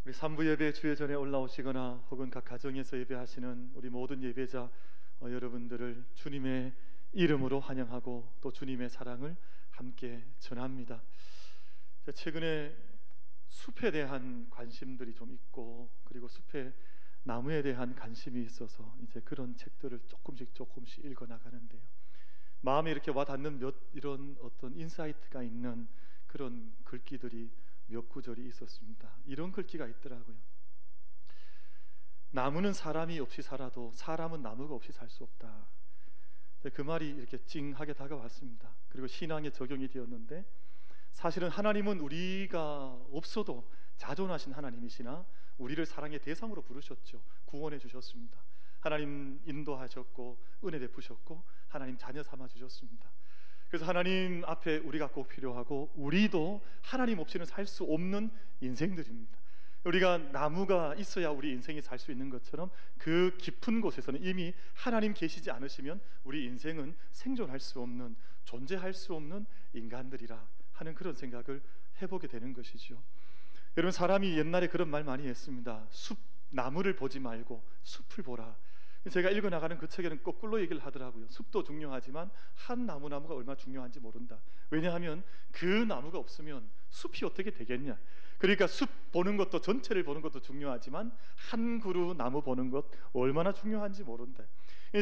우리 3부 예배 주의 전에 올라오시거나 혹은 각 가정에서 예배하시는 우리 모든 예배자 여러분들을 주님의 이름으로 환영하고 또 주님의 사랑을 함께 전합니다. 최근에 숲에 대한 관심들이 좀 있고, 그리고 숲의 나무에 대한 관심이 있어서 이제 그런 책들을 조금씩 읽어 나가는데요. 마음에 이렇게 와닿는 이런 어떤 인사이트가 있는 그런 글귀들이 몇 구절이 있었습니다. 이런 글귀가 있더라고요. 나무는 사람이 없이 살아도 사람은 나무가 없이 살 수 없다. 그 말이 이렇게 찡하게 다가왔습니다. 그리고 신앙에 적용이 되었는데, 사실은 하나님은 우리가 없어도 자존하신 하나님이시나 우리를 사랑의 대상으로 부르셨죠. 구원해 주셨습니다. 하나님 인도하셨고 은혜 베푸셨고 하나님 자녀 삼아 주셨습니다. 그래서 하나님 앞에 우리가 꼭 필요하고, 우리도 하나님 없이는 살 수 없는 인생들입니다. 우리가 나무가 있어야 우리 인생이 살 수 있는 것처럼 그 깊은 곳에서는 이미 하나님 계시지 않으시면 우리 인생은 생존할 수 없는, 존재할 수 없는 인간들이라 하는 그런 생각을 해보게 되는 것이죠. 여러분, 사람이 옛날에 그런 말 많이 했습니다. 나무를 보지 말고 숲을 보라. 제가 읽어나가는 그 책에는 거꾸로 얘기를 하더라고요. 숲도 중요하지만 한 나무가 얼마나 중요한지 모른다. 왜냐하면 그 나무가 없으면 숲이 어떻게 되겠냐. 그러니까 숲 보는 것도, 전체를 보는 것도 중요하지만 한 그루 나무 보는 것 얼마나 중요한지 모른다.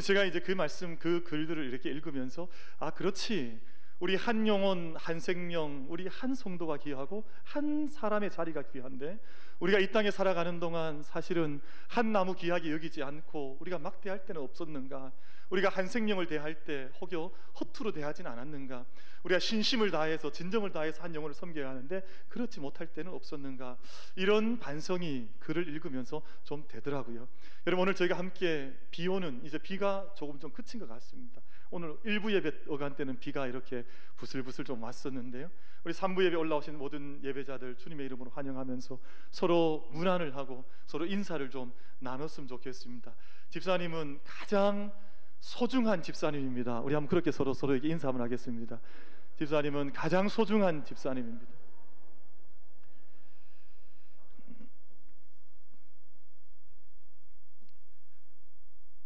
제가 이제 그 말씀, 그 글들을 이렇게 읽으면서 그렇지, 우리 한 영혼, 한 생명, 우리 한 성도가 귀하고 한 사람의 자리가 귀한데, 우리가 이 땅에 살아가는 동안 사실은 한 나무 귀하게 여기지 않고 우리가 막 대할 때는 없었는가? 우리가 한 생명을 대할 때 혹여 허투루 대하진 않았는가? 우리가 신심을 다해서, 진정을 다해서 한 영혼을 섬겨야 하는데 그렇지 못할 때는 없었는가? 이런 반성이 글을 읽으면서 좀 되더라고요. 여러분, 오늘 저희가 함께 비 오는, 이제 비가 조금 좀 그친 것 같습니다. 오늘 1부 예배 어간 때는 비가 이렇게 부슬부슬 좀 왔었는데요, 우리 3부 예배 올라오신 모든 예배자들 주님의 이름으로 환영하면서 서로 문안을 하고 서로 인사를 좀 나눴으면 좋겠습니다. 집사님은 가장 소중한 집사님입니다. 우리 한번 그렇게 서로에게 인사 한번 하겠습니다. 집사님은 가장 소중한 집사님입니다.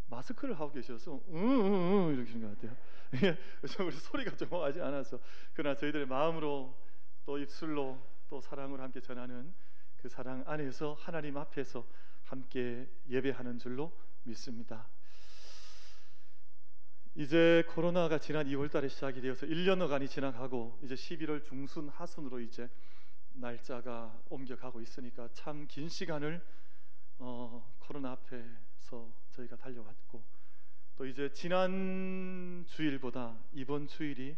마스크를 하고 계셔서 이렇게 하는 것 같아요. 우리 소리가 좀 하지 않아서, 그러나 저희들의 마음으로 또 입술로 또 사랑을 함께 전하는 그 사랑 안에서 하나님 앞에서 함께 예배하는 줄로 믿습니다. 이제 코로나가 지난 2월 달에 시작이 되어서 1년여간이 지나가고 이제 11월 중순 하순으로 이제 날짜가 옮겨가고 있으니까 참 긴 시간을 코로나 앞에서 저희가 달려왔고, 또 이제 지난 주일보다 이번 주일이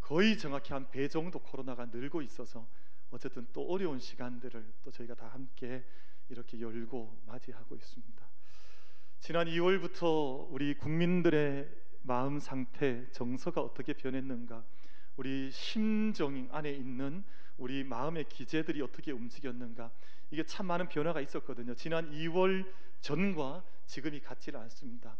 거의 정확히 한 배 정도 코로나가 늘고 있어서 어쨌든 또 어려운 시간들을 또 저희가 다 함께 이렇게 열고 맞이하고 있습니다. 지난 2월부터 우리 국민들의 마음 상태, 정서가 어떻게 변했는가, 우리 심정 안에 있는 우리 마음의 기제들이 어떻게 움직였는가, 이게 참 많은 변화가 있었거든요. 지난 2월 전과 지금이 같지는 않습니다.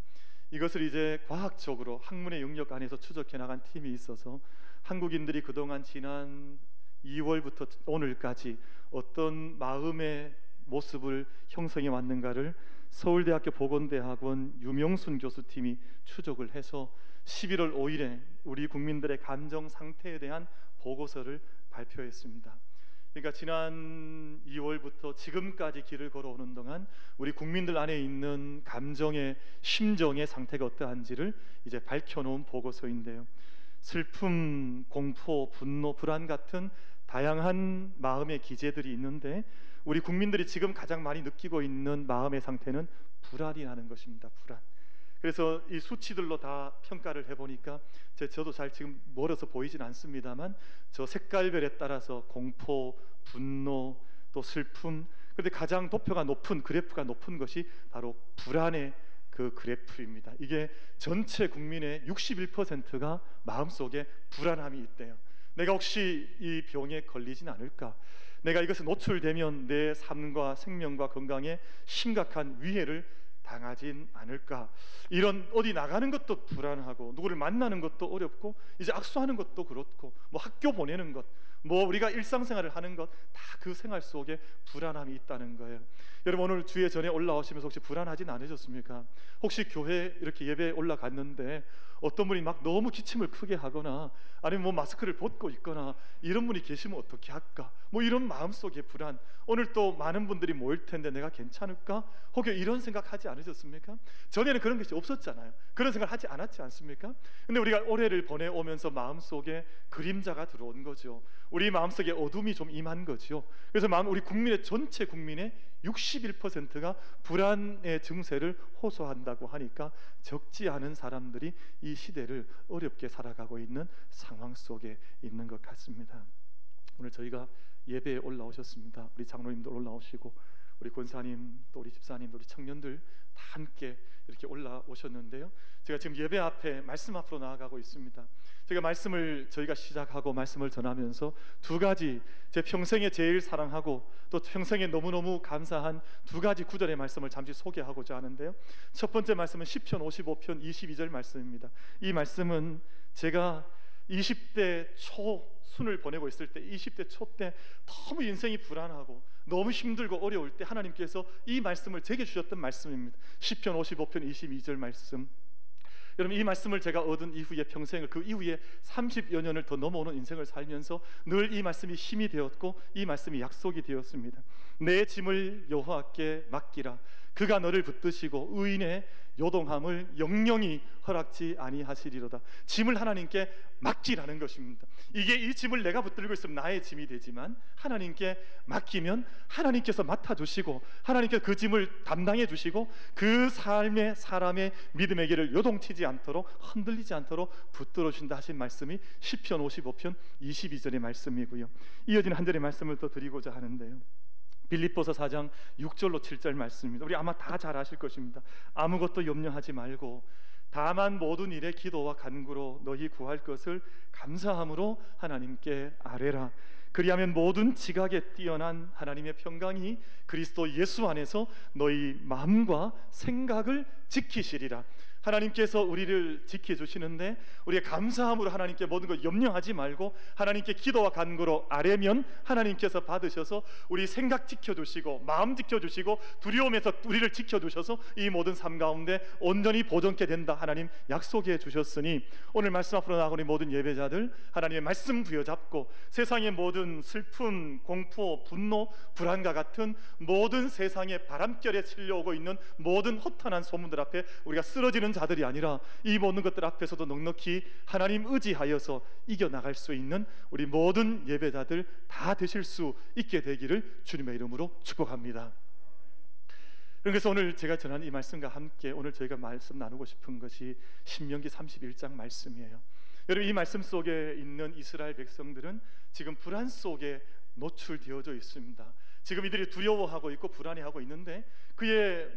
이것을 이제 과학적으로 학문의 영역 안에서 추적해 나간 팀이 있어서 한국인들이 그동안 지난 2월부터 오늘까지 어떤 마음의 모습을 형성해 왔는가를 서울대학교 보건대학원 유명순 교수팀이 추적을 해서 11월 5일에 우리 국민들의 감정 상태에 대한 보고서를 발표했습니다. 그러니까 지난 2월부터 지금까지 길을 걸어오는 동안 우리 국민들 안에 있는 감정의, 심정의 상태가 어떠한지를 이제 밝혀놓은 보고서인데요, 슬픔, 공포, 분노, 불안 같은 다양한 마음의 기제들이 있는데, 우리 국민들이 지금 가장 많이 느끼고 있는 마음의 상태는 불안이라는 것입니다. 불안. 그래서 이 수치들로 다 평가를 해보니까 저도 잘 지금 멀어서 보이진 않습니다만 저 색깔별에 따라서 공포, 분노, 또 슬픔, 그런데 가장 도표가 높은, 그래프가 높은 것이 바로 불안의 그 그래프입니다. 이게 전체 국민의 61%가 마음속에 불안함이 있대요. 내가 혹시 이 병에 걸리진 않을까? 내가 이것에 노출되면 내 삶과 생명과 건강에 심각한 위해를 당하진 않을까? 이런, 어디 나가는 것도 불안하고 누구를 만나는 것도 어렵고 이제 악수하는 것도 그렇고 뭐 학교 보내는 것, 뭐 우리가 일상생활을 하는 것 다 그 생활 속에 불안함이 있다는 거예요. 여러분, 오늘 주에 전에 올라오시면서 혹시 불안하진 않으셨습니까? 혹시 교회 이렇게 예배에 올라갔는데 어떤 분이 막 너무 기침을 크게 하거나 아니면 뭐 마스크를 벗고 있거나 이런 분이 계시면 어떻게 할까? 뭐 이런 마음속의 불안, 오늘 또 많은 분들이 모일 텐데 내가 괜찮을까? 혹여 이런 생각하지 않으셨습니까? 전에는 그런 것이 없었잖아요. 그런 생각 하지 않았지 않습니까? 근데 우리가 올해를 보내오면서 마음속에 그림자가 들어온 거죠. 우리 마음속에 어둠이 좀 임한 거죠. 그래서 우리 국민의 전체 국민의 61%가 불안의 증세를 호소한다고 하니까 적지 않은 사람들이 이 시대를 어렵게 살아가고 있는 상황 속에 있는 것 같습니다. 오늘 저희가 예배에 올라오셨습니다. 우리 장로님들 올라오시고 우리 권사님 또 우리 집사님 우리 청년들 다 함께 이렇게 올라오셨는데요, 제가 지금 예배 앞에 말씀 앞으로 나아가고 있습니다. 제가 말씀을 저희가 시작하고 말씀을 전하면서 두 가지 제 평생에 제일 사랑하고 또 평생에 너무너무 감사한 두 가지 구절의 말씀을 잠시 소개하고자 하는데요, 첫 번째 말씀은 시편 55편 22절 말씀입니다. 이 말씀은 제가 20대 초순을 보내고 있을 때, 20대 초 때 너무 인생이 불안하고 너무 힘들고 어려울 때 하나님께서 이 말씀을 제게 주셨던 말씀입니다. 시편 55편 22절 말씀. 여러분, 이 말씀을 제가 얻은 이후에 평생을, 그 이후에 30여 년을 더 넘어오는 인생을 살면서 늘 이 말씀이 힘이 되었고 이 말씀이 약속이 되었습니다. 내 짐을 여호와께 맡기라. 그가 너를 붙드시고 의인의 요동함을 영영이 허락지 아니하시리로다. 짐을 하나님께 맡기라는 것입니다. 이게 이 짐을 내가 붙들고 있으면 나의 짐이 되지만 하나님께 맡기면 하나님께서 맡아주시고 하나님께서 그 짐을 담당해 주시고 그 삶의 사람의 믿음의 길을 요동치지 않도록 흔들리지 않도록 붙들어 주신다 하신 말씀이 시편 55편 22절의 말씀이고요. 이어지는 한 절의 말씀을 또 드리고자 하는데요, 빌립보서 4장 6절로 7절 말씀입니다. 우리 아마 다 잘 아실 것입니다. 아무것도 염려하지 말고 다만 모든 일에 기도와 간구로 너희 구할 것을 감사함으로 하나님께 아뢰라. 그리하면 모든 지각에 뛰어난 하나님의 평강이 그리스도 예수 안에서 너희 마음과 생각을 지키시리라. 하나님께서 우리를 지켜주시는데 우리의 감사함으로 하나님께 모든 것 염려하지 말고 하나님께 기도와 간구로 아뢰면 하나님께서 받으셔서 우리 생각 지켜주시고 마음 지켜주시고 두려움에서 우리를 지켜주셔서 이 모든 삶 가운데 온전히 보존케 된다 하나님 약속해 주셨으니, 오늘 말씀 앞으로 나가는 모든 예배자들 하나님의 말씀 부여잡고 세상의 모든 슬픔, 공포, 분노, 불안과 같은 모든 세상의 바람결에 실려오고 있는 모든 허탄한 소문들 앞에 우리가 쓰러지는 자들이 아니라 이 모든 것들 앞에서도 넉넉히 하나님 의지하여서 이겨나갈 수 있는 우리 모든 예배자들 다 되실 수 있게 되기를 주님의 이름으로 축복합니다. 그래서 오늘 제가 전한 이 말씀과 함께 오늘 저희가 말씀 나누고 싶은 것이 신명기 31장 말씀이에요. 여러분, 이 말씀 속에 있는 이스라엘 백성들은 지금 불안 속에 노출되어져 있습니다. 지금 이들이 두려워하고 있고 불안해하고 있는데 그의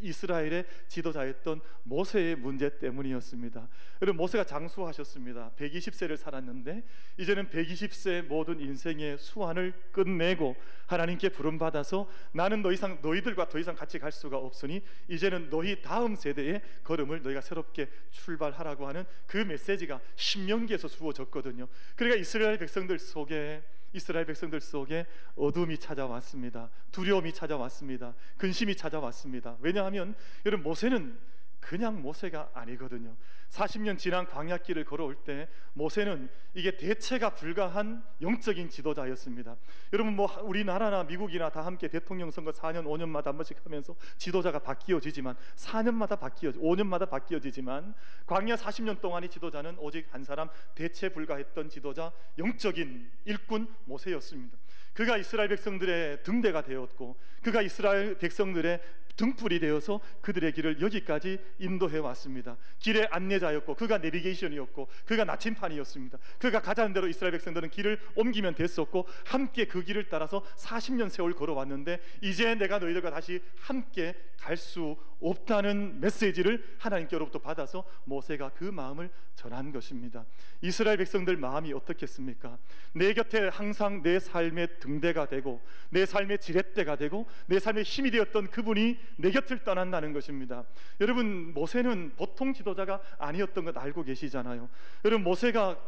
이스라엘의 지도자였던 모세의 문제 때문이었습니다. 여러분, 모세가 장수하셨습니다. 120세를 살았는데 이제는 120세 모든 인생의 수완을 끝내고 하나님께 부름받아서 나는 너희들과 더 이상 같이 갈 수가 없으니 이제는 너희 다음 세대의 걸음을 너희가 새롭게 출발하라고 하는 그 메시지가 신명기에서 주어졌거든요. 그러니까 이스라엘 백성들 속에 어둠이 찾아왔습니다. 두려움이 찾아왔습니다. 근심이 찾아왔습니다. 왜냐하면 여러분, 모세는 그냥 모세가 아니거든요. 40년 지난 광야길을 걸어올 때 모세는 이게 대체가 불가한 영적인 지도자였습니다. 여러분, 뭐 우리나라나 미국이나 다 함께 대통령 선거 4년 5년마다 한 번씩 하면서 지도자가 바뀌어지지만 5년마다 바뀌어지지만 광야 40년 동안의 지도자는 오직 한 사람, 대체 불가했던 지도자, 영적인 일꾼 모세였습니다. 그가 이스라엘 백성들의 등대가 되었고 그가 이스라엘 백성들의 등불이 되어서 그들의 길을 여기까지 인도해 왔습니다. 길의 안내자였고 그가 내비게이션이었고 그가 나침판이었습니다. 그가 가자는 대로 이스라엘 백성들은 길을 옮기면 됐었고 함께 그 길을 따라서 40년 세월 걸어왔는데 이제 내가 너희들과 다시 함께 갈 수 없다는 메시지를 하나님께로부터 받아서 모세가 그 마음을 전한 것입니다. 이스라엘 백성들 마음이 어떻겠습니까? 내 곁에 항상 내 삶의 등대가 되고 내 삶의 지렛대가 되고 내 삶의 힘이 되었던 그분이 내 곁을 떠난다는 것입니다. 여러분, 모세는 보통 지도자가 아니었던 것 알고 계시잖아요. 여러분, 모세가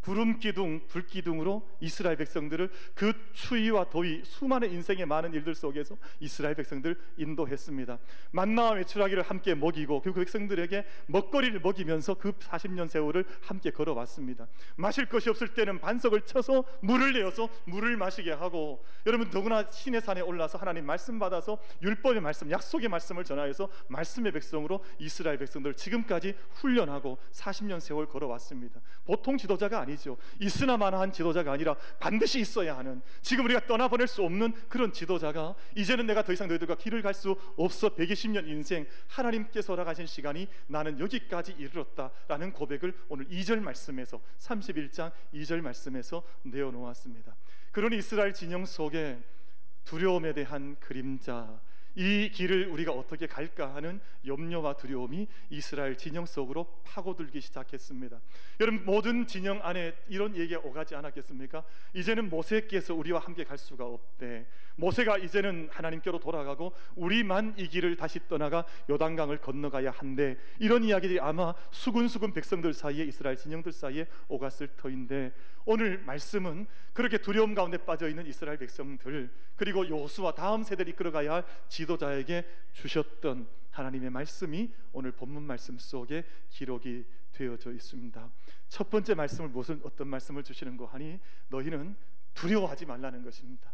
구름 기둥, 불 기둥으로 이스라엘 백성들을 그 추위와 더위, 수많은 인생의 많은 일들 속에서 이스라엘 백성들 인도했습니다. 만나와 메추라기를 함께 먹이고 그 백성들에게 먹거리를 먹이면서 그 40년 세월을 함께 걸어왔습니다. 마실 것이 없을 때는 반석을 쳐서 물을 내어서 물을 마시게 하고, 여러분 더구나 시내 산에 올라서 하나님 말씀 받아서 율법의 말씀, 약속의 말씀을 전하여서 말씀의 백성으로 이스라엘 백성들 지금까지 훈련하고 40년 세월 걸어왔습니다. 보통 지도자가 아니죠. 있으나마나한 지도자가 아니라 반드시 있어야 하는, 지금 우리가 떠나보낼 수 없는 그런 지도자가, 이제는 내가 더 이상 너희들과 길을 갈 수 없어. 120년 인생 하나님께서 허락하신 시간이 나는 여기까지 이르렀다라는 고백을 오늘 2절 말씀에서, 31장 2절 말씀에서 내어놓았습니다. 그러니 이스라엘 진영 속에 두려움에 대한 그림자, 이 길을 우리가 어떻게 갈까 하는 염려와 두려움이 이스라엘 진영 속으로 파고들기 시작했습니다. 여러분, 모든 진영 안에 이런 얘기가 오가지 않았겠습니까? 이제는 모세께서 우리와 함께 갈 수가 없대. 모세가 이제는 하나님께로 돌아가고 우리만 이 길을 다시 떠나가 요단강을 건너가야 한대. 이런 이야기들이 아마 수군수군 백성들 사이에, 이스라엘 진영들 사이에 오갔을 터인데, 오늘 말씀은 그렇게 두려움 가운데 빠져있는 이스라엘 백성들, 그리고 여호수아 다음 세대를 이끌어가야 할 지도자에게 주셨던 하나님의 말씀이 오늘 본문 말씀 속에 기록이 되어져 있습니다. 첫 번째 말씀을 어떤 말씀을 주시는 거 하니, 너희는 두려워하지 말라는 것입니다.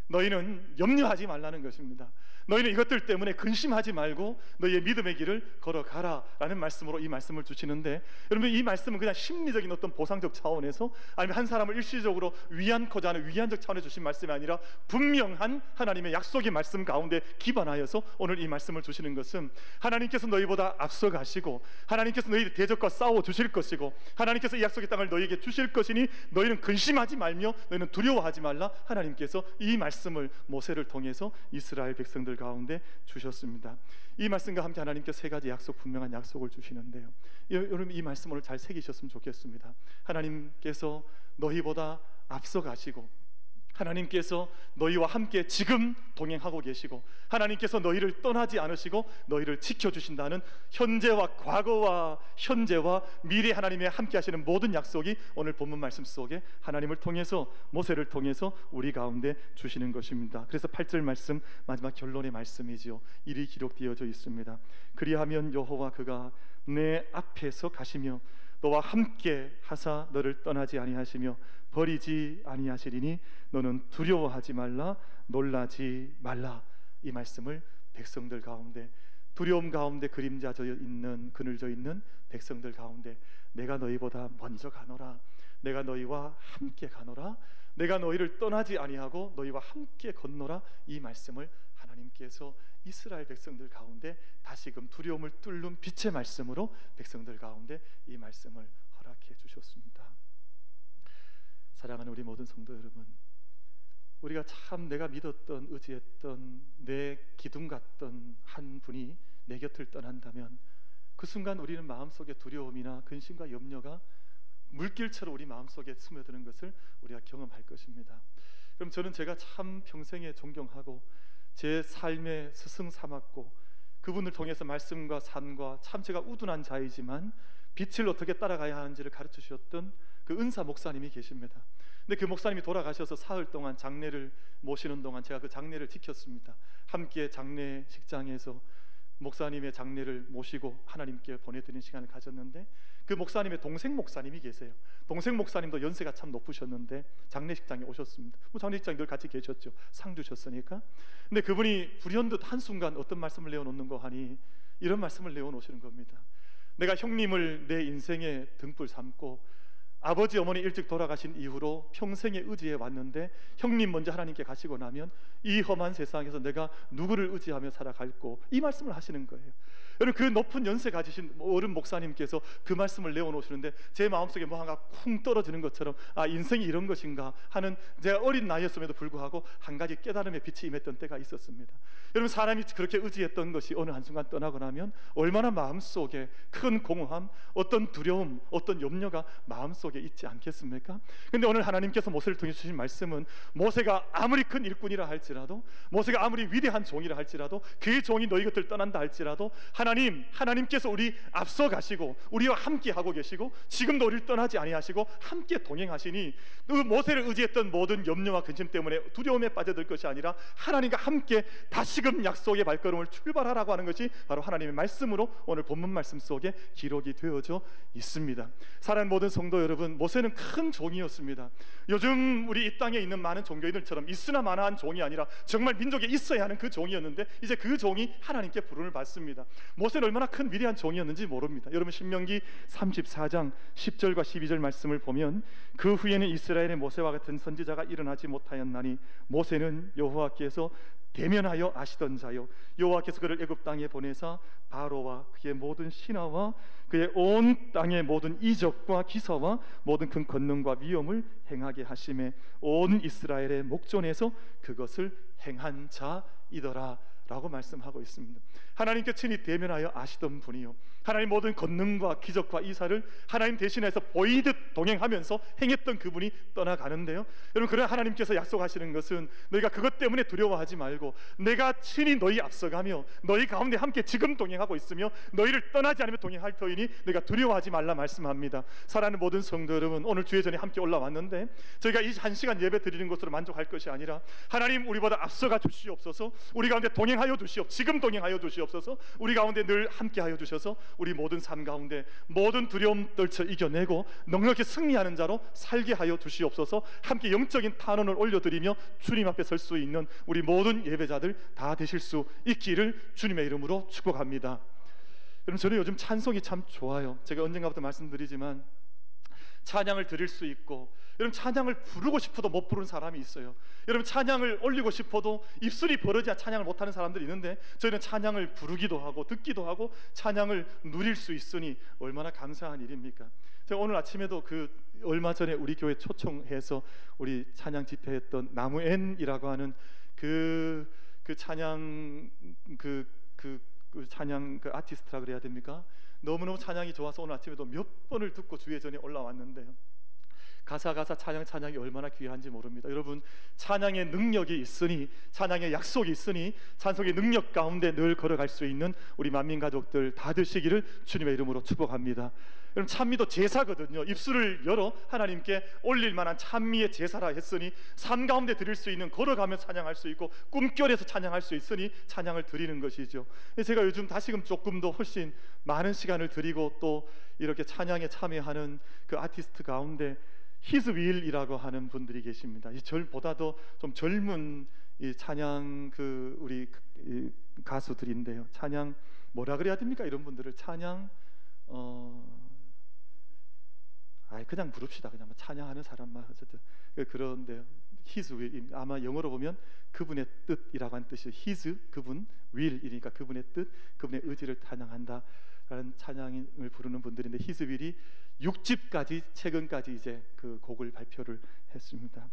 너희는 염려하지 말라는 것입니다. 너희는 이것들 때문에 근심하지 말고 너희의 믿음의 길을 걸어가라 라는 말씀으로 이 말씀을 주시는데, 여러분 이 말씀은 그냥 심리적인 어떤 보상적 차원에서, 아니면 한 사람을 일시적으로 위안코자 하는 위안적 차원에서 주신 말씀이 아니라 분명한 하나님의 약속의 말씀 가운데 기반하여서 오늘 이 말씀을 주시는 것은, 하나님께서 너희보다 앞서가시고 하나님께서 너희의 대적과 싸워 주실 것이고 하나님께서 이 약속의 땅을 너희에게 주실 것이니 너희는 근심하지 말며 너희는 두려워하지 말라. 하나님께서 이 말씀을 모세를 통해서 이스라엘 백성들 가운데 주셨습니다. 이 말씀과 함께 하나님께서 세 가지 약속, 분명한 약속을 주시는데요, 여러분 이 말씀 오늘 잘 새기셨으면 좋겠습니다. 하나님께서 너희보다 앞서 가시고 하나님께서 너희와 함께 지금 동행하고 계시고 하나님께서 너희를 떠나지 않으시고 너희를 지켜주신다는 현재와 과거와 현재와 미래 하나님의 함께 하시는 모든 약속이 오늘 본문 말씀 속에 하나님을 통해서, 모세를 통해서 우리 가운데 주시는 것입니다. 그래서 8절 말씀 마지막 결론의 말씀이지요. 이리 기록되어져 있습니다. 그리하면 여호와 그가 내 앞에서 가시며 너와 함께 하사 너를 떠나지 아니하시며 버리지 아니하시리니 너는 두려워하지 말라, 놀라지 말라. 이 말씀을 백성들 가운데, 두려움 가운데 그림자져 있는, 그늘져 있는 백성들 가운데, 내가 너희보다 먼저 가노라, 내가 너희와 함께 가노라, 내가 너희를 떠나지 아니하고 너희와 함께 건노라. 이 말씀을 하나님께서 이스라엘 백성들 가운데 다시금 두려움을 뚫는 빛의 말씀으로 백성들 가운데 이 말씀을 허락해 주셨습니다. 사랑하는 우리 모든 성도 여러분, 우리가 참 내가 믿었던, 의지했던, 내 기둥 같던 한 분이 내 곁을 떠난다면 그 순간 우리는 마음속에 두려움이나 근심과 염려가 물길처럼 우리 마음속에 스며드는 것을 우리가 경험할 것입니다. 그럼 저는 제가 참 평생에 존경하고 제 삶의 스승 삼았고 그분을 통해서 말씀과 삶과 참 제가 우둔한 자이지만 빛을 어떻게 따라가야 하는지를 가르쳐 주셨던 그 은사 목사님이 계십니다. 근데 그 목사님이 돌아가셔서 사흘 동안 장례를 모시는 동안 제가 그 장례를 지켰습니다. 함께 장례식장에서 목사님의 장례를 모시고 하나님께 보내드리는 시간을 가졌는데, 그 목사님의 동생 목사님이 계세요. 동생 목사님도 연세가 참 높으셨는데 장례식장에 오셨습니다. 장례식장에 늘 같이 계셨죠. 상 주셨으니까. 근데 그분이 불현듯 한순간 어떤 말씀을 내어놓는 거 하니 이런 말씀을 내어놓으시는 겁니다. 내가 형님을 내 인생의 등불 삼고 아버지 어머니 일찍 돌아가신 이후로 평생에 의지해 왔는데 형님 먼저 하나님께 가시고 나면 이 험한 세상에서 내가 누구를 의지하며 살아갈고, 이 말씀을 하시는 거예요. 여러분, 그 높은 연세 가지신 어른 목사님께서 그 말씀을 내어놓으시는데 제 마음속에 뭐 하나가 쿵 떨어지는 것처럼, 아, 인생이 이런 것인가 하는, 제가 어린 나이였음에도 불구하고 한 가지 깨달음의 빛이 임했던 때가 있었습니다. 여러분, 사람이 그렇게 의지했던 것이 어느 한순간 떠나고 나면 얼마나 마음속에 큰 공허함, 어떤 두려움, 어떤 염려가 마음속에 속에 있지 않겠습니까? 근데 오늘 하나님께서 모세를 통해 주신 말씀은 모세가 아무리 큰 일꾼이라 할지라도, 모세가 아무리 위대한 종이라 할지라도, 그 종이 너희 곁을 떠난다 할지라도 하나님께서 우리 앞서 가시고 우리와 함께 하고 계시고 지금도 우리를 떠나지 아니하시고 함께 동행하시니, 그 모세를 의지했던 모든 염려와 근심 때문에 두려움에 빠져들 것이 아니라 하나님과 함께 다시금 약속의 발걸음을 출발하라고 하는 것이 바로 하나님의 말씀으로 오늘 본문 말씀 속에 기록이 되어져 있습니다. 사랑하는 모든 성도 여러분, 모세는 큰 종이었습니다. 요즘 우리 이 땅에 있는 많은 종교인들처럼 있으나 마나한 종이 아니라 정말 민족에 있어야 하는 그 종이었는데, 이제 그 종이 하나님께 부름을 받습니다. 모세는 얼마나 큰 위대한 종이었는지 모릅니다. 여러분 신명기 34장 10절과 12절 말씀을 보면, 그 후에는 이스라엘의 모세와 같은 선지자가 일어나지 못하였나니 모세는 여호와께서 대면하여 아시던 자요, 여호와께서 그를 애굽 땅에 보내사 바로와 그의 모든 신하와 그의 온 땅의 모든 이적과 기사와 모든 큰 권능과 위엄을 행하게 하심에 온 이스라엘의 목전에서 그것을 행한 자이더라 라고 말씀하고 있습니다. 하나님께 친히 대면하여 아시던 분이요, 하나님 모든 권능과 기적과 이사를 하나님 대신해서 보이듯 동행하면서 행했던 그분이 떠나가는데요, 여러분, 그런 하나님께서 약속하시는 것은 너희가 그것 때문에 두려워하지 말고 내가 친히 너희 앞서가며 너희 가운데 함께 지금 동행하고 있으며 너희를 떠나지 않으며 동행할 터이니 너희가 두려워하지 말라 말씀합니다. 사랑하는 모든 성도 여러분, 오늘 주의 전에 함께 올라왔는데 저희가 이 한 시간 예배 드리는 것으로 만족할 것이 아니라, 하나님 우리보다 앞서가 주시옵소서, 우리 가운데 동행하여 주시옵소서, 지금 동행하여 주시옵소서, 우리 가운데 늘 함께하여 주셔서 우리 모든 삶 가운데 모든 두려움 떨쳐 이겨내고 넉넉히 승리하는 자로 살게 하여 주시옵소서. 함께 영적인 탄원을 올려드리며 주님 앞에 설 수 있는 우리 모든 예배자들 다 되실 수 있기를 주님의 이름으로 축복합니다. 여러분, 저는 요즘 찬송이 참 좋아요. 제가 언젠가부터 말씀드리지만 찬양을 드릴 수 있고, 여러분 찬양을 부르고 싶어도 못 부르는 사람이 있어요. 여러분 찬양을 올리고 싶어도 입술이 벌어져야 찬양을 못하는 사람들이 있는데, 저희는 찬양을 부르기도 하고 듣기도 하고 찬양을 누릴 수 있으니 얼마나 감사한 일입니까? 제가 오늘 아침에도 얼마 전에 우리 교회 초청해서 우리 찬양 집회했던 나무엔이라고 하는 그 찬양 찬양 아티스트라 그래야 됩니까? 너무너무 찬양이 좋아서 오늘 아침에도 몇 번을 듣고 주의 전에 올라왔는데요, 가사 찬양이 얼마나 귀한지 모릅니다. 여러분, 찬양의 능력이 있으니, 찬양의 약속이 있으니 찬송의 능력 가운데 늘 걸어갈 수 있는 우리 만민 가족들 다 되시기를 주님의 이름으로 축복합니다. 여러분, 찬미도 제사거든요. 입술을 열어 하나님께 올릴 만한 찬미의 제사라 했으니 삶 가운데 드릴 수 있는, 걸어가며 찬양할 수 있고 꿈결에서 찬양할 수 있으니 찬양을 드리는 것이죠. 제가 요즘 다시금 조금 더 훨씬 많은 시간을 드리고 또 이렇게 찬양에 참여하는 그 아티스트 가운데 히즈윌이라고 하는 분들이 계십니다. 저보다도 좀 젊은 이 찬양 우리 가수들인데요, 찬양 뭐라 그래야 됩니까? 이런 분들을 찬양 그냥 부릅시다. 그냥 찬양하는 사람만 어쨌든 그런데요, 히즈윌, 아마 영어로 보면 그분의 뜻이라고 하는 뜻이 히즈, 그분, 윌이니까 그분의 뜻, 그분의 의지를 찬양한다 라는 찬양을 부르는 분들인데, 히즈윌이 6집까지 최근까지 이제 그 곡을 발표를 했습니다.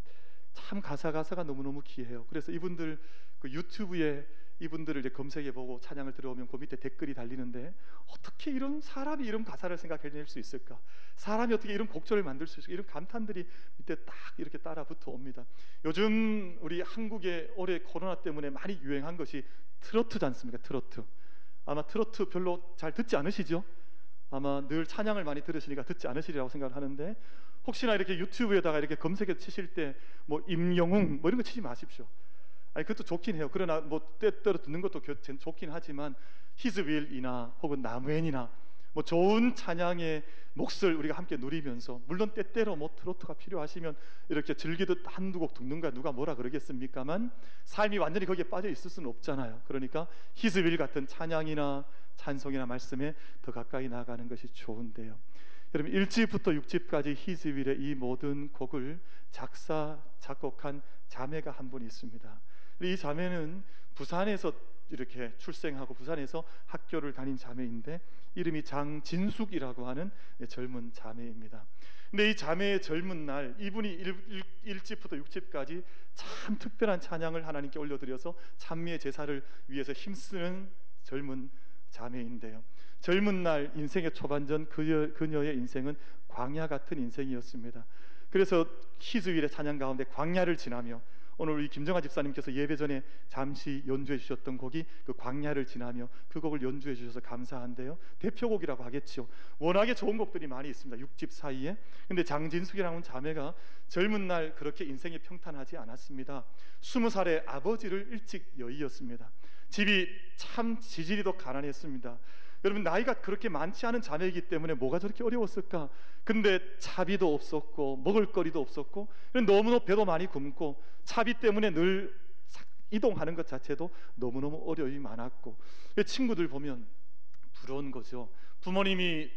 참 가사가 너무너무 귀해요. 그래서 이분들 그 유튜브에 이분들을 이제 검색해보고 찬양을 들어오면 그 밑에 댓글이 달리는데, 어떻게 이런 사람이 이런 가사를 생각해낼 수 있을까? 사람이 어떻게 이런 곡조를 만들 수 있을까? 이런 감탄들이 밑에 딱 이렇게 따라 붙어 옵니다. 요즘 우리 한국에 올해 코로나 때문에 많이 유행한 것이 트로트지 않습니까? 트로트. 아마 트로트 별로 잘 듣지 않으시죠? 아마 늘 찬양을 많이 들으시니까 듣지 않으시리라고 생각을 하는데, 혹시나 이렇게 유튜브에다가 이렇게 검색해 치실 때 뭐 임영웅 뭐 이런 거 치지 마십시오. 아니 그것도 좋긴 해요. 그러나 뭐 때때로 듣는 것도 좋긴 하지만 히즈윌이나 혹은 나무엔이나 뭐 좋은 찬양의 몫을 우리가 함께 누리면서, 물론 때때로 뭐 트로트가 필요하시면 이렇게 즐기듯 한두 곡 듣는 거야 누가 뭐라 그러겠습니까만, 삶이 완전히 거기에 빠져 있을 수는 없잖아요. 그러니까 히즈윌 같은 찬양이나 찬송이나 말씀에 더 가까이 나아가는 것이 좋은데요, 여러분 1집부터 6집까지 히즈윌의 이 모든 곡을 작사 작곡한 자매가 한 분 있습니다. 이 자매는 부산에서 이렇게 출생하고 부산에서 학교를 다닌 자매인데, 이름이 장진숙이라고 하는 젊은 자매입니다. 근데 이 자매의 젊은 날, 이분이 1집부터 6집까지 참 특별한 찬양을 하나님께 올려드려서 찬미의 제사를 위해서 힘쓰는 젊은 자매인데요. 젊은 날 인생의 초반전 그녀의 인생은 광야 같은 인생이었습니다. 그래서 희주일의 찬양 가운데 광야를 지나며, 오늘 우리 김정아 집사님께서 예배 전에 잠시 연주해 주셨던 곡이 그 광야를 지나며, 그 곡을 연주해 주셔서 감사한데요. 대표곡이라고 하겠죠. 워낙에 좋은 곡들이 많이 있습니다. 6집 사이에. 근데 장진숙이라는 자매가 젊은 날 그렇게 인생이 평탄하지 않았습니다. 20살에 아버지를 일찍 여의었습니다. 집이 참 지지리도 가난했습니다. 여러분, 나이가 그렇게 많지 않은 자매이기 때문에 뭐가 저렇게 어려웠을까? 근데 차비도 없었고 먹을거리도 없었고, 너무너무 배도 많이 굶고, 차비 때문에 늘 이동하는 것 자체도 너무너무 어려움이 많았고, 친구들 보면 부러운 거죠. 부모님이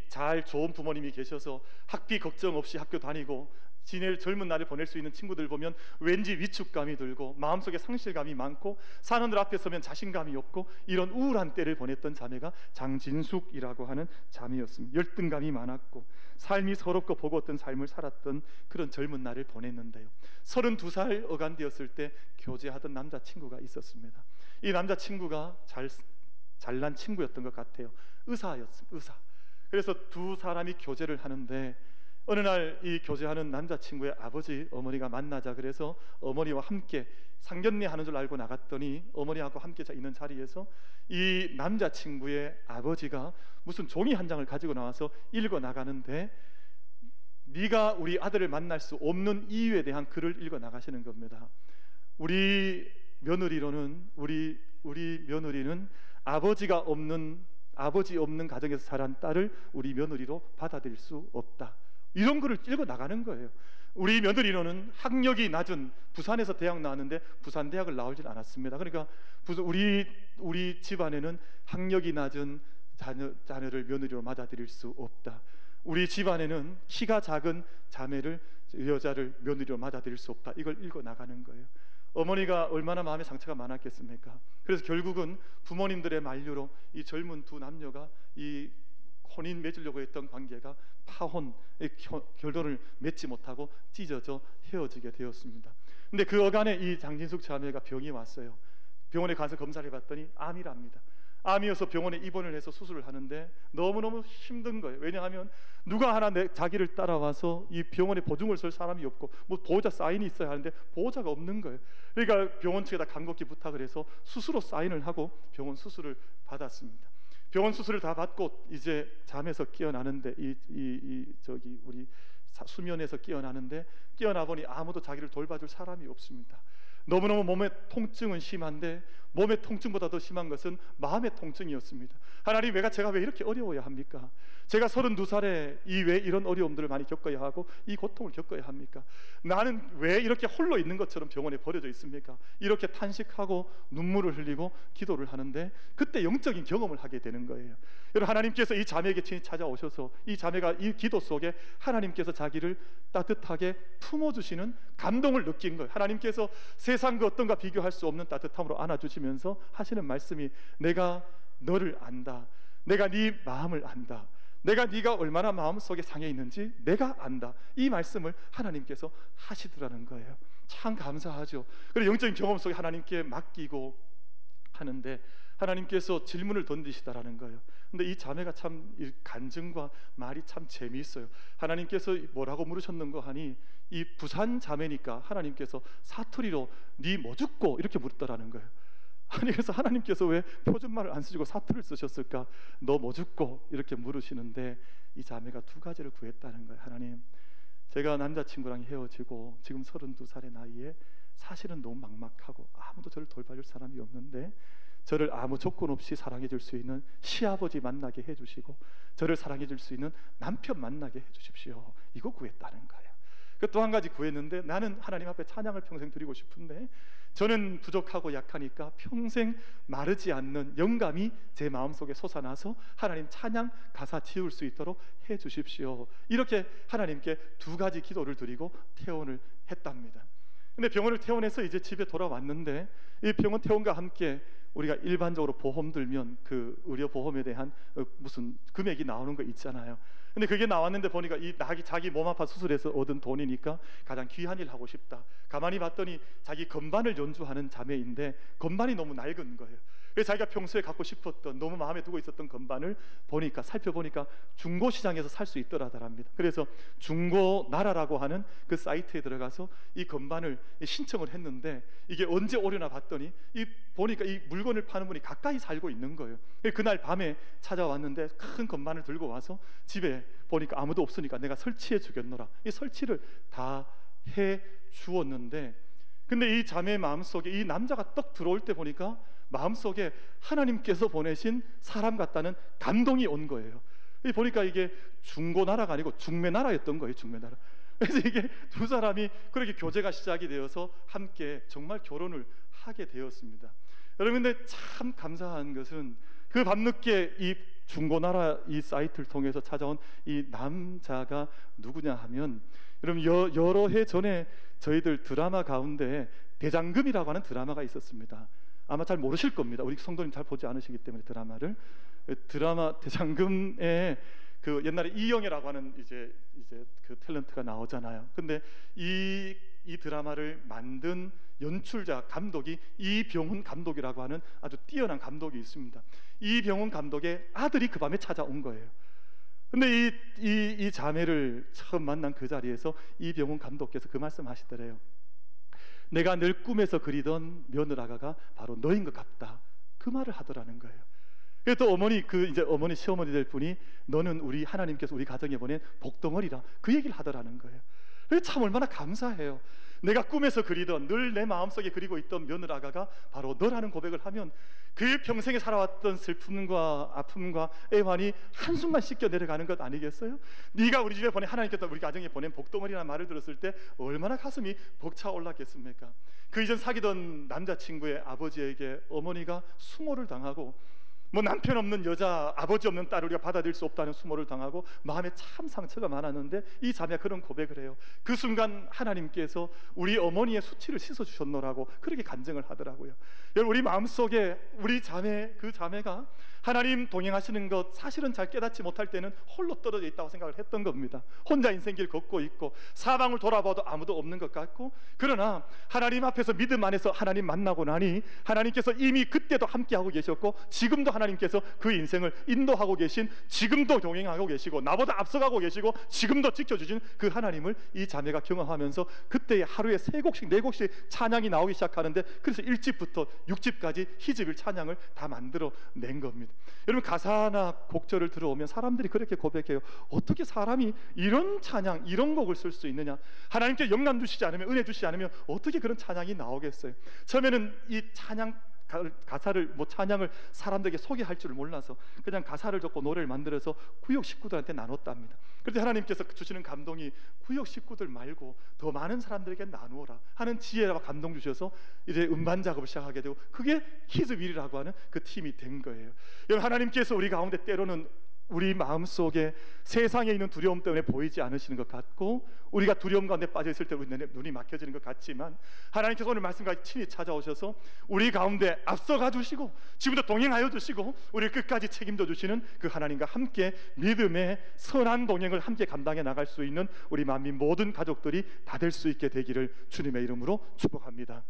좋은 부모님이 계셔서 학비 걱정 없이 학교 다니고 지낼 젊은 날을 보낼 수 있는 친구들 보면 왠지 위축감이 들고 마음속에 상실감이 많고, 사람들 앞에 서면 자신감이 없고, 이런 우울한 때를 보냈던 자매가 장진숙이라고 하는 자매였습니다. 열등감이 많았고 삶이 서럽고 버거웠던 삶을 살았던 그런 젊은 날을 보냈는데요. 32살 어간되었을 때 교제하던 남자친구가 있었습니다. 이 남자친구가 잘난 친구였던 것 같아요. 의사였습니다. 의사. 그래서 두 사람이 교제를 하는데, 어느 날 이 교제하는 남자친구의 아버지 어머니가 만나자 그래서 어머니와 함께 상견례 하는 줄 알고 나갔더니, 어머니하고 함께 있는 자리에서 이 남자친구의 아버지가 무슨 종이 한 장을 가지고 나와서 읽어 나가는데, 네가 우리 아들을 만날 수 없는 이유에 대한 글을 읽어 나가시는 겁니다. 우리 며느리는 아버지 없는 가정에서 자란 딸을 우리 며느리로 받아들일 수 없다. 이런 글을 읽어 나가는 거예요. 우리 며느리로는 학력이 낮은, 부산에서 대학 나왔는데 부산 대학을 나오질 않았습니다. 그러니까 우리 집안에는 학력이 낮은 자녀를 며느리로 받아들일 수 없다. 우리 집안에는 키가 작은 여자를 며느리로 받아들일 수 없다. 이걸 읽어 나가는 거예요. 어머니가 얼마나 마음에 상처가 많았겠습니까? 그래서 결국은 부모님들의 만류로 이 젊은 두 남녀가 이 혼인 맺으려고 했던 관계가 파혼, 결론을 맺지 못하고 찢어져 헤어지게 되었습니다. 근데 그 어간에 이 장진숙 자매가 병이 왔어요. 병원에 가서 검사를 해봤더니 암이랍니다. 암이어서 병원에 입원을 해서 수술을 하는데 너무너무 힘든 거예요. 왜냐하면 누가 하나 자기를 따라와서 이 병원에 보증을 설 사람이 없고, 뭐 보호자 사인이 있어야 하는데 보호자가 없는 거예요. 그러니까 병원 측에다 간곡히 부탁을 해서 스스로 사인을 하고 병원 수술을 받았습니다. 병원 수술을 다 받고 이제 잠에서 깨어나는데, 우리 수면에서 깨어나는데, 깨어나 보니 아무도 자기를 돌봐줄 사람이 없습니다. 너무너무 몸의 통증은 심한데, 몸의 통증보다 더 심한 것은 마음의 통증이었습니다. 하나님, 제가 왜 이렇게 어려워야 합니까? 제가 32살에 왜 이런 어려움들을 많이 겪어야 하고 이 고통을 겪어야 합니까? 나는 왜 이렇게 홀로 있는 것처럼 병원에 버려져 있습니까? 이렇게 탄식하고 눈물을 흘리고 기도를 하는데, 그때 영적인 경험을 하게 되는 거예요. 여러분, 하나님께서 이 자매에게 친히 찾아오셔서 이 자매가 이 기도 속에 하나님께서 자기를 따뜻하게 품어주시는 감동을 느낀 거예요. 하나님께서 세상 그 어떤가 비교할 수 없는 따뜻함으로 안아주시면서 하시는 말씀이, 내가 너를 안다. 내가 네 마음을 안다. 내가 네가 얼마나 마음속에 상해 있는지 내가 안다. 이 말씀을 하나님께서 하시더라는 거예요. 참 감사하죠. 그리고 영적인 경험 속에 하나님께 맡기고 하는데 하나님께서 질문을 던지시다라는 거예요. 근데 이 자매가 참 간증과 말이 참 재미있어요. 하나님께서 뭐라고 물으셨는가 하니, 이 부산 자매니까 하나님께서 사투리로 네 뭐 죽고 이렇게 물었다라는 거예요. 아니, 그래서 하나님께서 왜 표준말을 안 쓰시고 사투리를 쓰셨을까? 너 뭐 죽고 이렇게 물으시는데, 이 자매가 두 가지를 구했다는 거예요. 하나님, 제가 남자친구랑 헤어지고 지금 32살의 나이에 사실은 너무 막막하고 아무도 저를 돌봐줄 사람이 없는데, 저를 아무 조건 없이 사랑해 줄 수 있는 시아버지 만나게 해주시고, 저를 사랑해 줄 수 있는 남편 만나게 해주십시오. 이거 구했다는 거예요. 또 한 가지 구했는데, 나는 하나님 앞에 찬양을 평생 드리고 싶은데 저는 부족하고 약하니까 평생 마르지 않는 영감이 제 마음속에 솟아나서 하나님 찬양 가사 지을 수 있도록 해주십시오. 이렇게 하나님께 두 가지 기도를 드리고 퇴원을 했답니다. 근데 병원을 퇴원해서 이제 집에 돌아왔는데, 이 병원 퇴원과 함께 우리가 일반적으로 보험 들면 그 의료 보험에 대한 무슨 금액이 나오는 거 있잖아요. 근데 그게 나왔는데 보니까 이 자기 몸 아파 수술해서 얻은 돈이니까 가장 귀한 일 하고 싶다. 가만히 봤더니 자기 건반을 연주하는 자매인데 건반이 너무 낡은 거예요. 그래서 자기가 평소에 갖고 싶었던, 너무 마음에 두고 있었던 건반을 살펴보니까 중고시장에서 살 수 있더라랍니다. 그래서 중고나라라고 하는 그 사이트에 들어가서 이 건반을 신청을 했는데 이게 언제 오려나 봤더니 보니까 이 물건을 파는 분이 가까이 살고 있는 거예요. 그날 밤에 찾아왔는데 큰 건반을 들고 와서 집에 보니까 아무도 없으니까 내가 설치해 주겠노라. 이 설치를 다 해 주었는데, 근데 이 자매의 마음속에 이 남자가 떡 들어올 때 보니까 마음속에 하나님께서 보내신 사람 같다는 감동이 온 거예요. 보니까 이게 중고나라가 아니고 중매나라였던 거예요. 중매나라. 그래서 이게 두 사람이 그렇게 교제가 시작이 되어서 함께 정말 결혼을 하게 되었습니다. 여러분, 근데 참 감사한 것은 그 밤늦게 이 중고나라 이 사이트를 통해서 찾아온 이 남자가 누구냐 하면, 여러분, 여러 해 전에 저희들 드라마 가운데 대장금이라고 하는 드라마가 있었습니다. 아마 잘 모르실 겁니다. 우리 성도님 잘 보지 않으시기 때문에 드라마 대장금에 그 옛날에 이영애라고 하는 이제 그 탤런트가 나오잖아요. 근데 이 드라마를 만든 연출자 감독이 이병훈 감독이라고 하는 아주 뛰어난 감독이 있습니다. 이병훈 감독의 아들이 그 밤에 찾아온 거예요. 근데 이 자매를 처음 만난 그 자리에서 이병훈 감독께서 그 말씀하시더래요. 내가 늘 꿈에서 그리던 며느라가가 바로 너인 것 같다. 그 말을 하더라는 거예요. 그래서 또 어머니 시어머니 될 분이 너는 우리 하나님께서 우리 가정에 보낸 복덩어리라, 그 얘기를 하더라는 거예요. 참 얼마나 감사해요. 내가 꿈에서 그리던, 늘 내 마음속에 그리고 있던 며느라가가 바로 너라는 고백을 하면 그 평생에 살아왔던 슬픔과 아픔과 애환이 한순간 씻겨 내려가는 것 아니겠어요? 네가 우리 집에 하나님께서 우리 가정에 보낸 복덩어리라는 말을 들었을 때 얼마나 가슴이 벅차 올랐겠습니까? 그 이전 사귀던 남자친구의 아버지에게 어머니가 수모를 당하고, 남편 없는 여자, 아버지 없는 딸을 우리가 받아들일 수 없다는 수모를 당하고 마음에 참 상처가 많았는데 이 자매가 그런 고백을 해요. 그 순간 하나님께서 우리 어머니의 수치를 씻어주셨노라고 그렇게 간증을 하더라고요. 여러분, 우리 마음속에 그 자매가 하나님 동행하시는 것 사실은 잘 깨닫지 못할 때는 홀로 떨어져 있다고 생각을 했던 겁니다. 혼자 인생길 걷고 있고 사방을 돌아봐도 아무도 없는 것 같고, 그러나 하나님 앞에서 믿음 안에서 하나님 만나고 나니 하나님께서 이미 그때도 함께하고 계셨고 지금도 하나님께서 그 인생을 인도하고 계신, 지금도 동행하고 계시고 나보다 앞서가고 계시고 지금도 지켜주신 그 하나님을 이 자매가 경험하면서 그때 하루에 3곡씩 4곡씩 찬양이 나오기 시작하는데, 그래서 1집부터 6집까지 희집일 찬양을 다 만들어 낸 겁니다. 여러분, 가사나 곡절을 들어오면 사람들이 그렇게 고백해요. 어떻게 사람이 이런 찬양, 이런 곡을 쓸 수 있느냐? 하나님께 영감 주시지 않으면, 은혜 주시지 않으면 어떻게 그런 찬양이 나오겠어요? 처음에는 이 가사를 찬양을 사람들에게 소개할 줄 몰라서 그냥 가사를 적고 노래를 만들어서 구역 식구들한테 나눴답니다. 그런데 하나님께서 주시는 감동이 구역 식구들 말고 더 많은 사람들에게 나누어라 하는 지혜와 감동 주셔서 이제 음반 작업을 시작하게 되고, 그게 히즈윌이라고 하는 그 팀이 된 거예요. 여러분, 하나님께서 우리 가운데 때로는 우리 마음속에 세상에 있는 두려움 때문에 보이지 않으시는 것 같고, 우리가 두려움 가운데 빠져 있을 때 우리 눈이 막혀지는 것 같지만, 하나님께서 오늘 말씀까지 친히 찾아오셔서 우리 가운데 앞서가 주시고 지금도 동행하여 주시고 우리를 끝까지 책임져 주시는 그 하나님과 함께 믿음의 선한 동행을 함께 감당해 나갈 수 있는 우리 만민 모든 가족들이 다 될 수 있게 되기를 주님의 이름으로 축복합니다.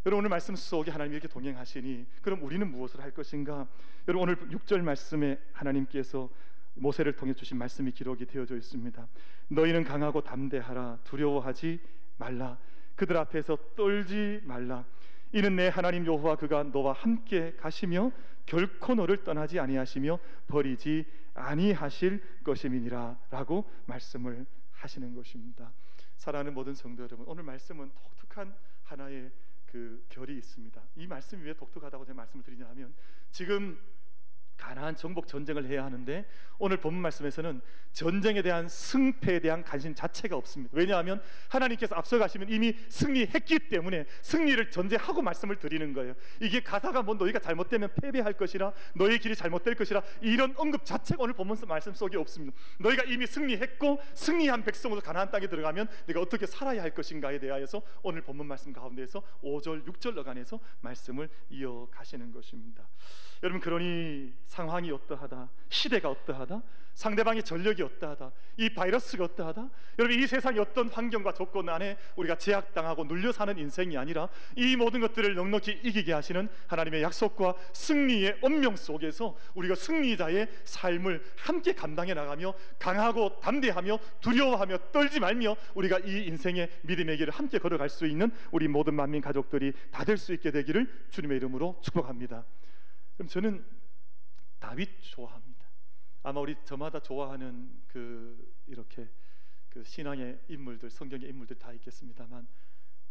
여러분, 오늘 말씀 속에 하나님이 이렇게 동행하시니 그럼 우리는 무엇을 할 것인가? 여러분, 오늘 6절 말씀에 하나님께서 모세를 통해 주신 말씀이 기록이 되어져 있습니다. 너희는 강하고 담대하라. 두려워하지 말라. 그들 앞에서 떨지 말라. 이는 내 하나님 여호와 그가 너와 함께 가시며 결코 너를 떠나지 아니하시며 버리지 아니하실 것임이니라 라고 말씀을 하시는 것입니다. 사랑하는 모든 성도 여러분, 오늘 말씀은 독특한 하나의 그 결이 있습니다. 이 말씀이 왜 독특하다고 제가 말씀을 드리냐 하면, 지금 가나안 정복 전쟁을 해야 하는데 오늘 본문 말씀에서는 전쟁에 대한 승패에 대한 관심 자체가 없습니다. 왜냐하면 하나님께서 앞서가시면 이미 승리했기 때문에 승리를 전제하고 말씀을 드리는 거예요. 이게 가사가 너희가 잘못되면 패배할 것이라, 너희 길이 잘못될 것이라, 이런 언급 자체가 오늘 본문 말씀 속에 없습니다. 너희가 이미 승리했고 승리한 백성으로 가나안 땅에 들어가면 내가 어떻게 살아야 할 것인가에 대하여서 오늘 본문 말씀 가운데에서 5절 6절 어간에서 말씀을 이어가시는 것입니다. 여러분, 그러니 상황이 어떠하다, 시대가 어떠하다, 상대방의 전력이 어떠하다, 이 바이러스가 어떠하다, 여러분 이 세상의 어떤 환경과 조건 안에 우리가 제약당하고 눌려 사는 인생이 아니라 이 모든 것들을 넉넉히 이기게 하시는 하나님의 약속과 승리의 운명 속에서 우리가 승리자의 삶을 함께 감당해 나가며 강하고 담대하며 두려워하며 떨지 말며 우리가 이 인생의 믿음의 길을 함께 걸어갈 수 있는 우리 모든 만민 가족들이 다 될 수 있게 되기를 주님의 이름으로 축복합니다. 그럼 저는 다윗 좋아합니다. 아마 우리 저마다 좋아하는 이렇게 신앙의 인물들, 성경의 인물들 다 있겠습니다만,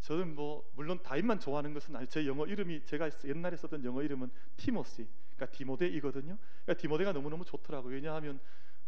저는 물론 다윗만 좋아하는 것은 아니에요. 제 영어 이름이, 제가 옛날에 썼던 영어 이름은 티모시, 그러니까 디모데이거든요. 그러니까 디모데가 너무너무 좋더라고요. 왜냐하면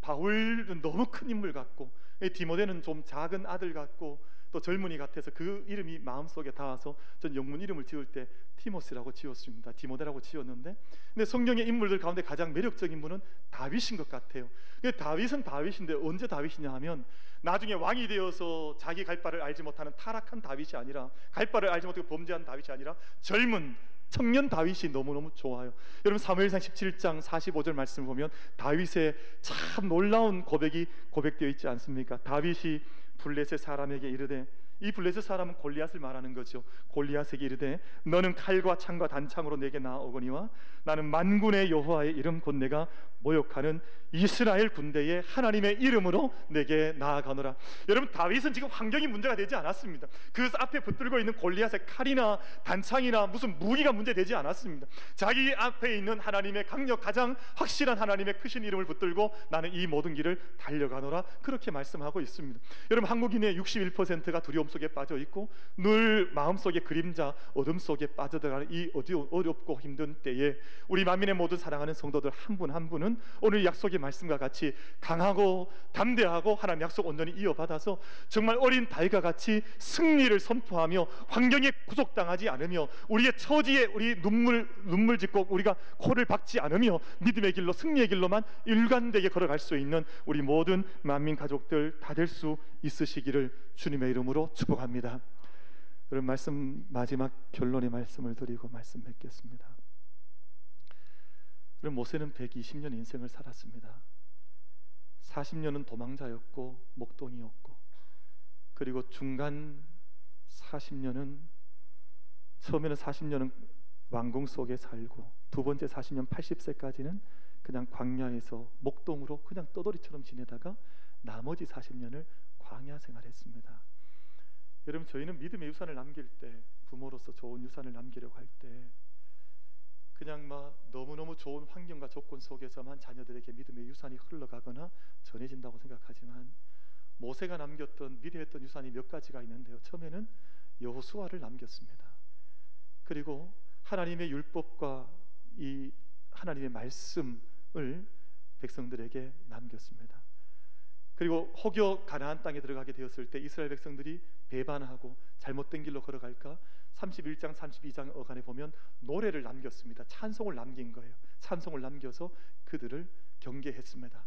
바울은 너무 큰 인물 같고, 디모데는 좀 작은 아들 같고 또 젊은이 같아서 그 이름이 마음속에 닿아서 전 영문 이름을 지을 때 티모시라고 지었습니다. 디모데라고 지었는데, 근데 성경의 인물들 가운데 가장 매력적인 분은 다윗인 것 같아요. 다윗은 다윗인데 언제 다윗이냐 하면, 나중에 왕이 되어서 자기 갈 바를 알지 못하는 타락한 다윗이 아니라, 갈 바를 알지 못하고 범죄한 다윗이 아니라 젊은 청년 다윗이 너무너무 좋아요. 여러분 사무엘상 17장 45절 말씀을 보면 다윗의 참 놀라운 고백이 고백되어 있지 않습니까? 다윗이 블레셋 사람에게 이르되, 이 블레셋 사람은 골리앗을 말하는 거죠. 골리앗에게 이르되 너는 칼과 창과 단창으로 내게 나아오거니와 나는 만군의 여호와의 이름 곧 내가 모욕하는 이스라엘 군대의 하나님의 이름으로 내게 나아가노라. 여러분 다윗은 지금 환경이 문제가 되지 않았습니다. 그 앞에 붙들고 있는 골리앗의 칼이나 단창이나 무슨 무기가 문제되지 않았습니다. 자기 앞에 있는 하나님의 강력, 가장 확실한 하나님의 크신 이름을 붙들고 나는 이 모든 길을 달려가노라, 그렇게 말씀하고 있습니다. 여러분 한국인의 61%가 두려움 속에 빠져 있고 늘 마음속에 그림자, 어둠 속에 빠져들어가는 이 어렵고 힘든 때에 우리 만민의 모든 사랑하는 성도들 한 분 한 분은 오늘 약속의 말씀과 같이 강하고 담대하고 하나님 약속 온전히 이어받아서 정말 어린 다윗과 같이 승리를 선포하며 환경에 구속당하지 않으며 우리의 처지에 우리 눈물 짓고 우리가 코를 박지 않으며 믿음의 길로, 승리의 길로만 일관되게 걸어갈 수 있는 우리 모든 만민 가족들 다 될 수 있으시기를 주님의 이름으로 축복합니다. 여러분 말씀 마지막 결론의 말씀을 드리고 말씀 맺겠습니다. 그럼 모세는 120년 인생을 살았습니다. 40년은 도망자였고 목동이었고, 그리고 중간 40년은, 처음에는 40년은 왕궁 속에 살고 두 번째 40년 80세까지는 그냥 광야에서 목동으로 그냥 떠돌이처럼 지내다가 나머지 40년을 광야 생활했습니다. 여러분 저희는 믿음의 유산을 남길 때, 부모로서 좋은 유산을 남기려고 할 때 그냥 너무너무 좋은 환경과 조건 속에서만 자녀들에게 믿음의 유산이 흘러가거나 전해진다고 생각하지만, 모세가 남겼던 위대했던 유산이 몇 가지가 있는데요. 처음에는 여호수아를 남겼습니다. 그리고 하나님의 율법과 이 하나님의 말씀을 백성들에게 남겼습니다. 그리고 혹여 가나안 땅에 들어가게 되었을 때 이스라엘 백성들이 배반하고 잘못된 길로 걸어갈까 31장 32장 어간에 보면 노래를 남겼습니다. 찬송을 남긴 거예요. 찬송을 남겨서 그들을 경계했습니다.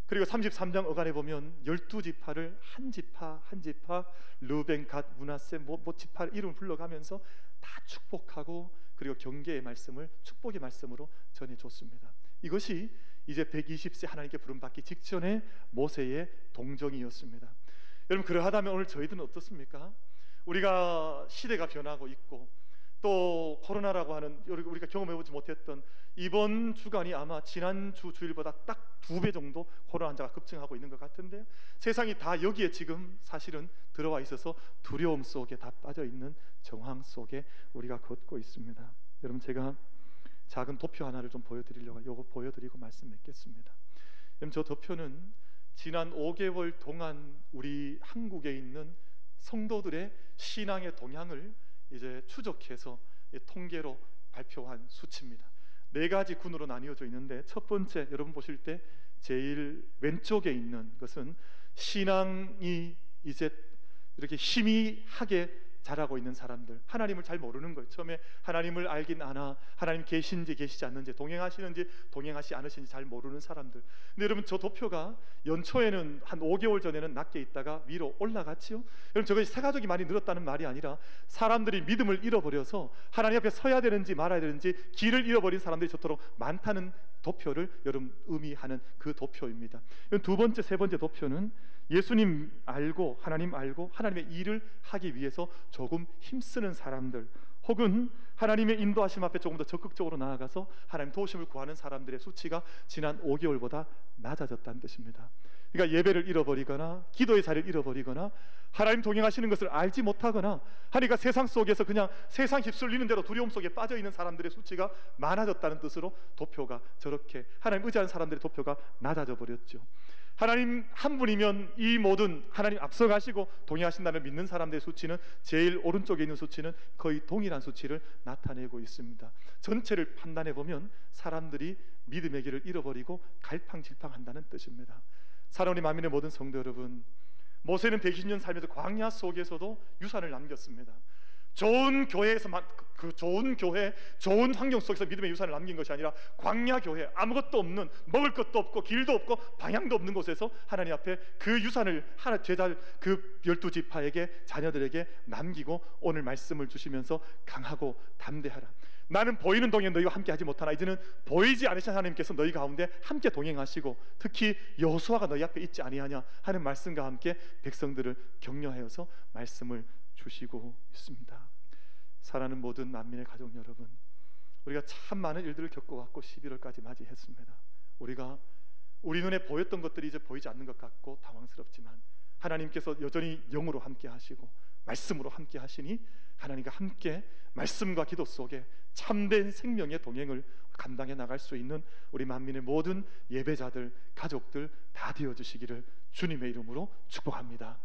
그리고 33장 어간에 보면 12지파를 한 지파 한 지파 르벤, 갓, 므낫세 지파 이름을 불러가면서 다 축복하고 그리고 경계의 말씀을 축복의 말씀으로 전해줬습니다. 이것이 이제 120세 하나님께 부름받기 직전의 모세의 동정이었습니다. 여러분 그러하다면 오늘 저희들은 어떻습니까? 우리가 시대가 변하고 있고 또 코로나라고 하는 우리가 경험해보지 못했던 이번 주간이 아마 지난주 주일보다 딱 2배 정도 코로나 환자가 급증하고 있는 것 같은데요. 세상이 다 여기에 지금 사실은 들어와 있어서 두려움 속에 다 빠져있는 정황 속에 우리가 걷고 있습니다. 여러분 제가 작은 도표 하나를 좀 보여드리고 말씀 맺겠습니다. 여러분 저 도표는 지난 5개월 동안 우리 한국에 있는 성도들의 신앙의 동향을 이제 추적해서 통계로 발표한 수치입니다. 4가지 군으로 나뉘어져 있는데, 첫 번째 여러분 보실 때 제일 왼쪽에 있는 것은 신앙이 이제 이렇게 희미하게 자라고 있는 사람들, 하나님을 잘 모르는 거예요. 처음에 하나님을 알긴 아나 하나님 계신지 계시지 않는지, 동행하시는지 동행하시 않으신지 잘 모르는 사람들. 근데 여러분, 저 도표가 연초에는 한 5개월 전에는 낮게 있다가 위로 올라갔지요. 여러분, 저것이 새 가족이 많이 늘었다는 말이 아니라 사람들이 믿음을 잃어버려서 하나님 앞에 서야 되는지 말아야 되는지 길을 잃어버린 사람들이 저토록 많다는 도표를 여러분 의미하는 그 도표입니다. 두 번째, 세 번째 도표는 예수님 알고 하나님 알고 하나님의 일을 하기 위해서 조금 힘쓰는 사람들, 혹은 하나님의 인도하심 앞에 조금 더 적극적으로 나아가서 하나님 도우심을 구하는 사람들의 수치가 지난 5개월보다 낮아졌다는 뜻입니다. 그러니까 예배를 잃어버리거나 기도의 자리를 잃어버리거나 하나님 동행하시는 것을 알지 못하거나 하니까 세상 속에서 그냥 세상 휩쓸리는 대로 두려움 속에 빠져있는 사람들의 수치가 많아졌다는 뜻으로 도표가 저렇게, 하나님 의지하는 사람들의 도표가 낮아져 버렸죠. 하나님 한 분이면 이 모든 하나님 앞서가시고 동의하신다는 믿는 사람들의 수치는, 제일 오른쪽에 있는 수치는 거의 동일한 수치를 나타내고 있습니다. 전체를 판단해 보면 사람들이 믿음의 길을 잃어버리고 갈팡질팡한다는 뜻입니다. 사랑하는 만민의 모든 성도 여러분, 모세는 120년 살면서 광야 속에서도 유산을 남겼습니다. 좋은 교회에서만, 그 좋은 교회, 좋은 환경 속에서 믿음의 유산을 남긴 것이 아니라 광야 교회, 아무것도 없는, 먹을 것도 없고 길도 없고 방향도 없는 곳에서 하나님 앞에 그 유산을 하나 제자 그 12지파에게, 자녀들에게 남기고 오늘 말씀을 주시면서 강하고 담대하라. 나는 보이는 동행 너희와 함께 하지 못하나 이제는 보이지 않으신 하나님께서 너희 가운데 함께 동행하시고 특히 여호수아가 너희 앞에 있지 아니하냐 하는 말씀과 함께 백성들을 격려하여서 말씀을 주시고 있습니다. 사랑하는 모든 만민의 가족 여러분, 우리가 참 많은 일들을 겪어왔고 11월까지 맞이했습니다. 우리가 우리 눈에 보였던 것들이 이제 보이지 않는 것 같고 당황스럽지만 하나님께서 여전히 영으로 함께 하시고 말씀으로 함께 하시니 하나님과 함께 말씀과 기도 속에 참된 생명의 동행을 감당해 나갈 수 있는 우리 만민의 모든 예배자들, 가족들 다 되어주시기를 주님의 이름으로 축복합니다.